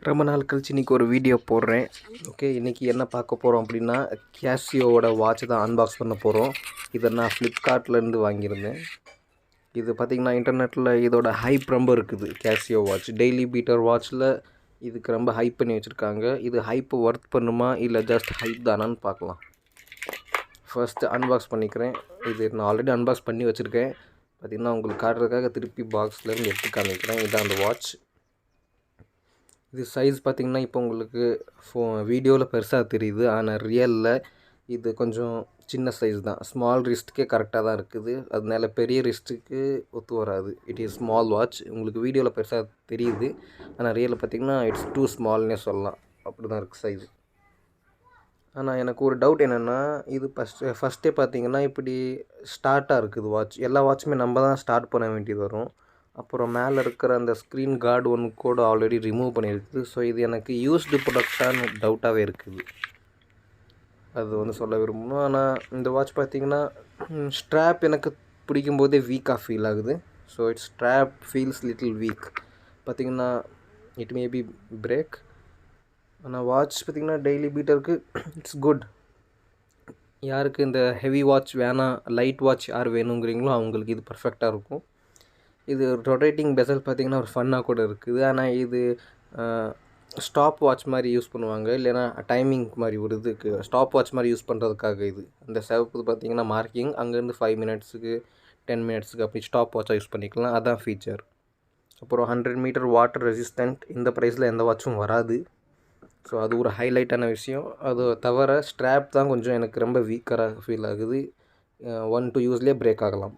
ரொம்ப நாள் கழிச்சு இன்றைக்கி ஒரு வீடியோ போடுறேன். ஓகே, இன்றைக்கி என்ன பார்க்க போகிறோம் அப்படின்னா, கேசியோவோட வாட்ச் தான் அன்பாக்ஸ் பண்ண போகிறோம். இதை நான் ஃப்ளிப்கார்ட்லேருந்து வாங்கியிருந்தேன். இது பார்த்திங்கன்னா இன்டர்நெட்டில் இதோட ஹைப் ரொம்ப இருக்குது. கேசியோ வாட்ச் டெய்லி பீட்டர் வாட்சில் இதுக்கு ரொம்ப ஹைப் பண்ணி வச்சுருக்காங்க. இது ஹைப்பு ஒர்த் பண்ணுமா இல்லை ஜஸ்ட் ஹைப் தானான்னு பார்க்கலாம். ஃபர்ஸ்ட்டு அன்பாக்ஸ் பண்ணிக்கிறேன். இது நான் ஆல்ரெடி அன்பாக்ஸ் பண்ணி வச்சுருக்கேன். பார்த்திங்கன்னா உங்களுக்கு காட்டுறதுக்காக திருப்பி பாக்ஸ்லேருந்து எடுத்து காமிக்கிறேன். இதுதான் அந்த வாட்ச். இது சைஸ் பார்த்திங்கன்னா இப்போ உங்களுக்கு வீடியோவில் பெருசாக தெரியுது, ஆனால் ரியலில் இது கொஞ்சம் சின்ன சைஸ் தான். ஸ்மால் ரிஸ்ட்டுக்கே கரெக்டாக தான் இருக்குது. அதனால பெரிய ரிஸ்ட்டுக்கு ஒத்து வராது. It is small watch. உங்களுக்கு வீடியோவில் பெருசாக தெரியுது, ஆனால் ரியலில் பார்த்திங்கன்னா இட்ஸ் டூ ஸ்மால்னே சொல்லலாம். அப்படி தான் இருக்குது சைஸு. ஆனால் எனக்கு ஒரு டவுட் என்னென்னா, இது ஃபஸ்ட்டே பார்த்திங்கன்னா இப்படி ஸ்டார்ட்டாக இருக்குது வாட்ச். எல்லா வாட்சுமே நம்ம தான் ஸ்டார்ட் பண்ண வேண்டியது வரும். அப்புறம் மேலே இருக்கிற அந்த ஸ்க்ரீன் கார்டு ஒன்று கூட ஆல்ரெடி ரிமூவ் பண்ணியிருக்குது. ஸோ இது எனக்கு யூஸ்டு ப்ராடக்டான்னு டவுட்டாகவே இருக்குது. அது சொல்ல விரும்பணும். ஆனால் இந்த வாட்ச் பார்த்திங்கன்னா ஸ்ட்ராப் எனக்கு பிடிக்கும்போதே வீக்காக ஃபீல் ஆகுது. So it's strap feels little weak. பார்த்திங்கன்னா இட் மே பி பிரேக். ஆனால் வாட்ச் பார்த்திங்கன்னா டெய்லி பீட்டருக்கு இட்ஸ் குட். யாருக்கு இந்த ஹெவி வாட்ச் வேணாம், லைட் வாட்ச் யார் வேணுங்கிறீங்களோ அவங்களுக்கு இது பர்ஃபெக்டாக இருக்கும். இது ரொட்டேட்டிங் பெசல் பார்த்திங்கன்னா ஒரு ஃபன்னாக கூட இருக்குது. ஆனால் இது ஸ்டாப் வாட்ச் மாதிரி யூஸ் பண்ணுவாங்க, இல்லைனா டைமிங் மாதிரி ஒரு இதுக்கு ஸ்டாப் வாட்ச் மாதிரி யூஸ் பண்ணுறதுக்காக இது அந்த சிவப்பு பார்த்திங்கன்னா மார்க்கிங் அங்கேருந்து 5 மினிட்ஸுக்கு 10 மினிட்ஸுக்கு அப்படி ஸ்டாப் வாட்சாக யூஸ் பண்ணிக்கலாம். அதான் ஃபீச்சர். அப்புறம் 100 மீட்டர் வாட்டர் ரெசிஸ்டன்ட். இந்த ப்ரைஸில் எந்த வாட்சும் வராது. ஸோ அது ஒரு ஹைலைட்டான விஷயம். அது தவிர ஸ்ட்ராப் தான் கொஞ்சம் எனக்கு ரொம்ப வீக்கராக ஃபீல் ஆகுது. 1-2 யூஸ்லேயே பிரேக் ஆகலாம்.